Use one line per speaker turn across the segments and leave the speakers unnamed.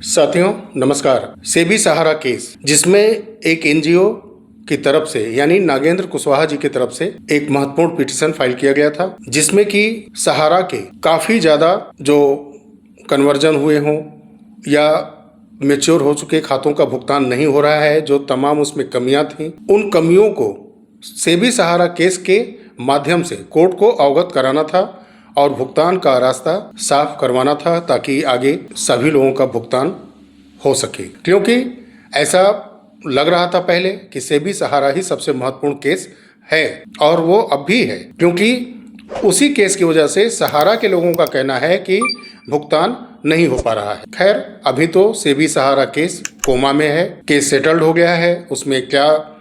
साथियों नमस्कार। सेबी सहारा केस जिसमें एक एनजीओ की तरफ से यानी नागेंद्र कुशवाहा जी की तरफ से एक महत्वपूर्ण पिटीशन फाइल किया गया था, जिसमें कि सहारा के काफ़ी ज़्यादा जो कन्वर्जन हुए हों या मैच्योर हो चुके खातों का भुगतान नहीं हो रहा है, जो तमाम उसमें कमियां थीं, उन कमियों को सेबी सहारा केस के माध्यम से कोर्ट को अवगत कराना था और भुगतान का रास्ता साफ करवाना था, ताकि आगे सभी लोगों का भुगतान हो सके। क्योंकि ऐसा लग रहा था पहले कि सेबी सहारा ही सबसे महत्वपूर्ण केस है, और वो अब भी है, क्योंकि उसी केस की वजह से सहारा के लोगों का कहना है कि भुगतान नहीं हो पा रहा है। खैर, अभी तो सेबी सहारा केस कोमा में है, केस सेटल्ड हो गया है। उसमें क्या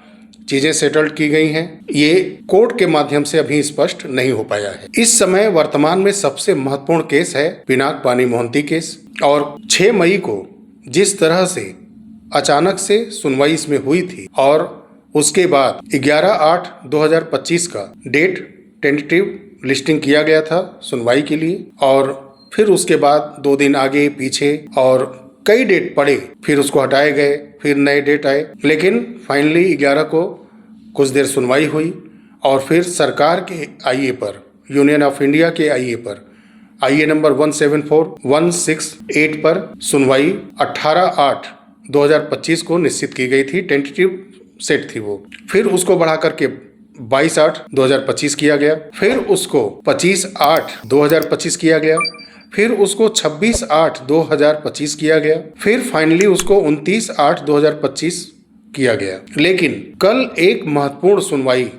चीजें सेटल्ड की गई हैं, ये कोर्ट के माध्यम से अभी स्पष्ट नहीं हो पाया है। इस समय वर्तमान में सबसे महत्वपूर्ण केस है पिनाक पानी मोहंती केस, और 6 मई को जिस तरह से अचानक से सुनवाई इसमें हुई थी, और उसके बाद 11/8/2025 का डेट टेंटेटिव लिस्टिंग किया गया था सुनवाई के लिए, और फिर उसके बाद 2 दिन आगे पीछे और कई डेट पड़े, फिर उसको हटाए गए, फिर नए डेट आए, लेकिन फाइनली 11 को कुछ देर सुनवाई हुई, और फिर सरकार के आईए पर, यूनियन ऑफ इंडिया के आईए पर, आईए नंबर 174168 पर सुनवाई 18/8/2025 को निश्चित की गई थी। टेंटेटिव सेट थी वो, फिर उसको बढ़ा करके 22/8/2025 किया गया, फिर उसको 25/8/2025 किया गया, फिर उसको 26/8/2025 किया गया, फिर फाइनली उसको 29/8/2025 किया गया। लेकिन कल एक महत्वपूर्ण सुनवाई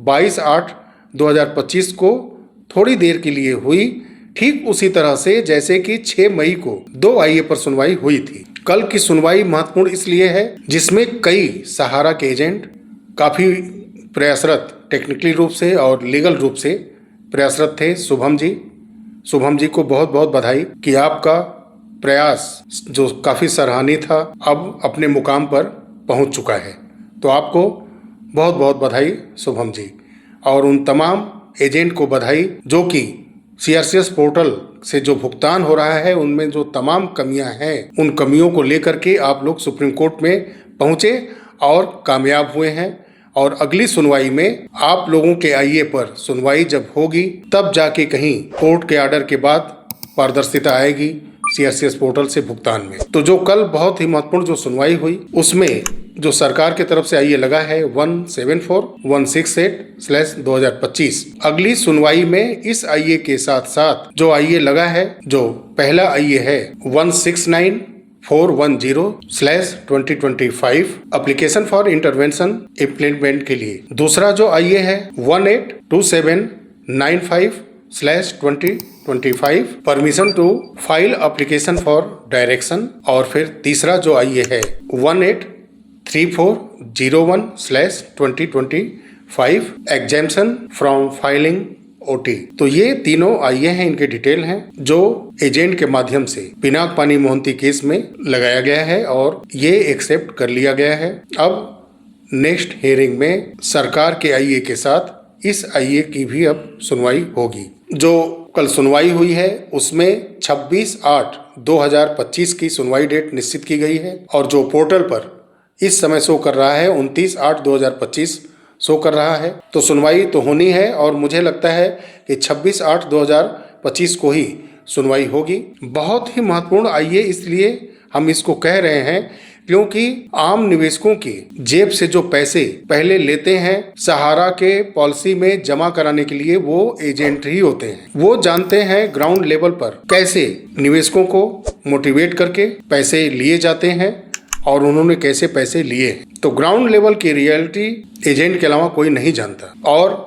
22/8/2025 को थोड़ी देर के लिए हुई, ठीक उसी तरह से जैसे कि 6 मई को 2 आईए पर सुनवाई हुई थी। कल की सुनवाई महत्वपूर्ण इसलिए है जिसमें कई सहारा के एजेंट काफ़ी प्रयासरत, टेक्निकली रूप से और लीगल रूप से प्रयासरत थे। शुभम जी को बहुत बहुत बधाई कि आपका प्रयास जो काफ़ी सराहनीय था अब अपने मुकाम पर पहुंच चुका है। तो आपको बहुत बहुत बधाई शुभम जी, और उन तमाम एजेंट को बधाई जो कि सीआरसीएस पोर्टल से जो भुगतान हो रहा है उनमें जो तमाम कमियां हैं, उन कमियों को लेकर के आप लोग सुप्रीम कोर्ट में पहुंचे और कामयाब हुए हैं। और अगली सुनवाई में आप लोगों के आईए पर सुनवाई जब होगी, तब जाके कहीं कोर्ट के आर्डर के बाद पारदर्शिता आएगी सीआरसीएस पोर्टल से भुगतान में। तो जो कल बहुत ही महत्वपूर्ण जो सुनवाई हुई, उसमें जो सरकार की तरफ से आईए लगा है 174168/2025, अगली सुनवाई में इस आईए के साथ साथ जो आईए लगा है, जो पहला आईए है 169410/2025 एप्लीकेशन फॉर इंटरवेंशन इम्प्लीमेंट के लिए, दूसरा जो आईए है 182795/2025 permission to file application for direction, और फिर तीसरा जो आईए है 183401/2025 एग्जेम्पशन फ्रॉम फाइलिंग ओटी। तो ये तीनों आईए हैं, इनके डिटेल हैं जो एजेंट के माध्यम से पिनाक पानी मोहंती केस में लगाया गया है, और ये एक्सेप्ट कर लिया गया है। अब नेक्स्ट हियरिंग में सरकार के आईए के साथ इस आईए की भी अब सुनवाई होगी। जो कल सुनवाई हुई है उसमें 26/8/2025 की सुनवाई डेट निश्चित की गई है, और जो पोर्टल पर इस समय शो कर रहा है 29/8/2025 शो कर रहा है। तो सुनवाई तो होनी है, और मुझे लगता है कि 26/8/2025 को ही सुनवाई होगी। बहुत ही महत्वपूर्ण आईए इसलिए हम इसको कह रहे हैं क्योंकि आम निवेशकों की जेब से जो पैसे पहले लेते हैं सहारा के पॉलिसी में जमा कराने के लिए, वो एजेंट ही होते हैं। वो जानते हैं ग्राउंड लेवल पर कैसे निवेशकों को मोटिवेट करके पैसे लिए जाते हैं, और उन्होंने कैसे पैसे लिए। तो ग्राउंड लेवल की रियलिटी एजेंट के अलावा कोई नहीं जानता, और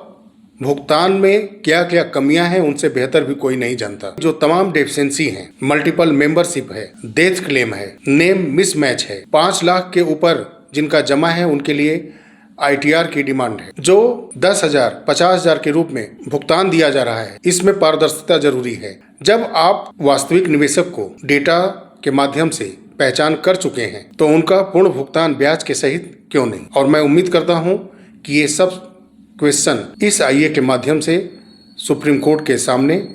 भुगतान में क्या क्या कमियां हैं उनसे बेहतर भी कोई नहीं जानता। जो तमाम डेफिशिएंसी हैं, मल्टीपल मेंबरशिप है, डेथ क्लेम है, नेम मिसमैच है, 5 लाख के ऊपर जिनका जमा है उनके लिए आईटीआर की डिमांड है, जो 10,000 50,000 के रूप में भुगतान दिया जा रहा है। इसमें पारदर्शिता जरूरी है। जब आप वास्तविक निवेशक को डेटा के माध्यम से पहचान कर चुके हैं तो उनका पूर्ण भुगतान ब्याज के सहित क्यों नहीं। और मैं उम्मीद करता हूं कि ये सब क्वेश्चन इस आईए के माध्यम से सुप्रीम कोर्ट के सामने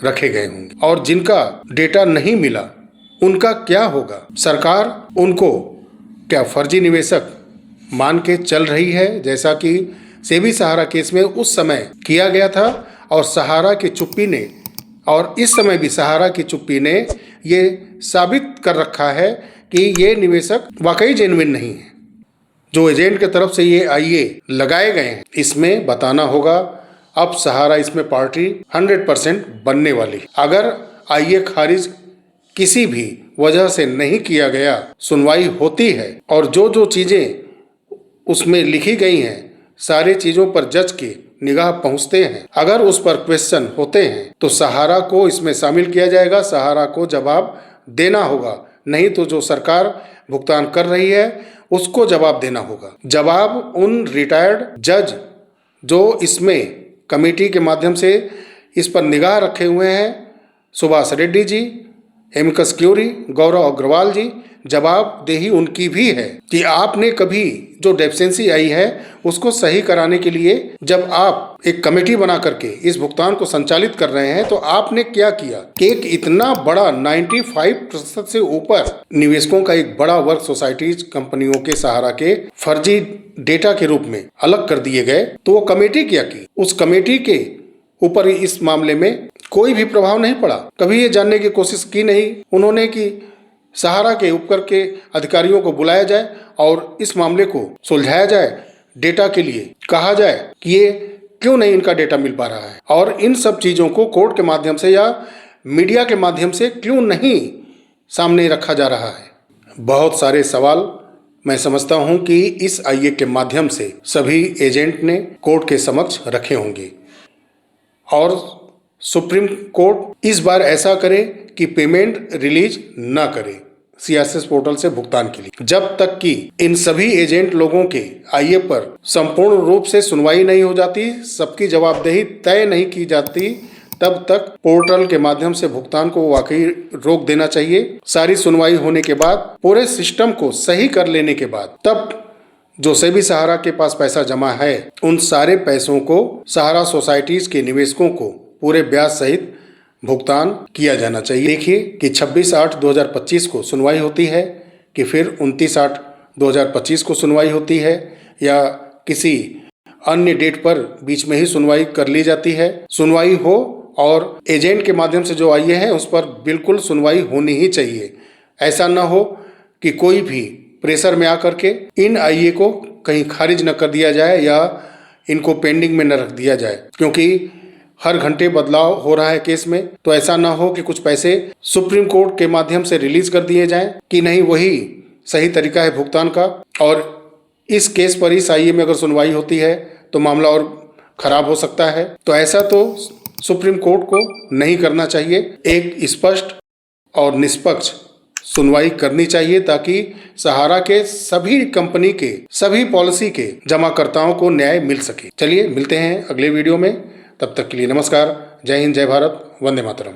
रखे गए होंगे, और जिनका डेटा नहीं मिला उनका क्या होगा? सरकार उनको क्या फर्जी निवेशक मान के चल रही है, जैसा कि सेबी सहारा केस में उस समय किया गया था, और सहारा की चुप्पी ने, और इस समय भी सहारा की चुप्पी ने ये साबित कर रखा है कि ये निवेशक वाकई जेन्युइन नहीं है। जो एजेंट की तरफ से ये आईए लगाए गए हैं, इसमें बताना होगा। अब सहारा इसमें पार्टी 100% बनने वाली। अगर आईए खारिज किसी भी वजह से नहीं किया गया, सुनवाई होती है और जो जो चीज़ें उसमें लिखी गई हैं, सारी चीज़ों पर जज के निगाह पहुंचते हैं, अगर उस पर क्वेश्चन होते हैं तो सहारा को इसमें शामिल किया जाएगा, सहारा को जवाब देना होगा। नहीं तो जो सरकार भुगतान कर रही है उसको जवाब देना होगा। जवाब उन रिटायर्ड जज जो इसमें कमेटी के माध्यम से इस पर निगाह रखे हुए हैं, सुभाष रेड्डी जी, एमिकस क्यूरी, गौरव अग्रवाल जी, जवाबदेही उनकी भी है कि आपने कभी जो डेफिशिएंसी आई है उसको सही कराने के लिए जब आप एक कमेटी बना करके इस भुगतान को संचालित कर रहे हैं तो आपने क्या किया कि एक इतना बड़ा 95% से ऊपर निवेशकों का एक बड़ा वर्ग सोसाइटीज कंपनियों के सहारा के फर्जी डेटा के रूप में अलग कर दिए गए। तो वो कमेटी क्या की? उस कमेटी के ऊपर इस मामले में कोई भी प्रभाव नहीं पड़ा। कभी ये जानने की कोशिश की नहीं उन्होंने कि सहारा के ऊपर के अधिकारियों को बुलाया जाए और इस मामले को सुलझाया जाए, डेटा के लिए कहा जाए कि ये क्यों नहीं इनका डेटा मिल पा रहा है, और इन सब चीज़ों को कोर्ट के माध्यम से या मीडिया के माध्यम से क्यों नहीं सामने रखा जा रहा है। बहुत सारे सवाल मैं समझता हूं कि इस आईए के माध्यम से सभी एजेंट ने कोर्ट के समक्ष रखे होंगे, और सुप्रीम कोर्ट इस बार ऐसा करे कि पेमेंट रिलीज ना करे सीएसएस पोर्टल से भुगतान के लिए। जब तक कि इन सभी एजेंट लोगों के आईए पर संपूर्ण रूप से सुनवाई नहीं हो जाती, सबकी जवाबदेही तय नहीं की जाती, तब तक पोर्टल के माध्यम से भुगतान को वाकई रोक देना चाहिए। सारी सुनवाई होने के बाद, पूरे सिस्टम को सही कर लेने के बाद, तब जो सेबी सहारा के पास पैसा जमा है उन सारे पैसों को सहारा सोसाइटीज के निवेशकों को पूरे ब्याज सहित भुगतान किया जाना चाहिए। देखिए कि 26/8/2025 को सुनवाई होती है कि फिर 29/8/2025 को सुनवाई होती है, या किसी अन्य डेट पर बीच में ही सुनवाई कर ली जाती है। सुनवाई हो और एजेंट के माध्यम से जो आईए हैं उस पर बिल्कुल सुनवाई होनी ही चाहिए। ऐसा न हो कि कोई भी प्रेशर में आकर के इन आईए को कहीं खारिज न कर दिया जाए या इनको पेंडिंग में न रख दिया जाए, क्योंकि हर घंटे बदलाव हो रहा है केस में। तो ऐसा ना हो कि कुछ पैसे सुप्रीम कोर्ट के माध्यम से रिलीज कर दिए जाएं कि नहीं वही सही तरीका है भुगतान का, और इस केस पर इस आईए में अगर सुनवाई होती है तो मामला और खराब हो सकता है। तो ऐसा तो सुप्रीम कोर्ट को नहीं करना चाहिए। एक स्पष्ट और निष्पक्ष सुनवाई करनी चाहिए ताकि सहारा के सभी कंपनी के सभी पॉलिसी के जमाकर्ताओं को न्याय मिल सके। चलिए मिलते हैं अगले वीडियो में, तब तक के लिए नमस्कार। जय हिंद, जय भारत, वंदे मातरम।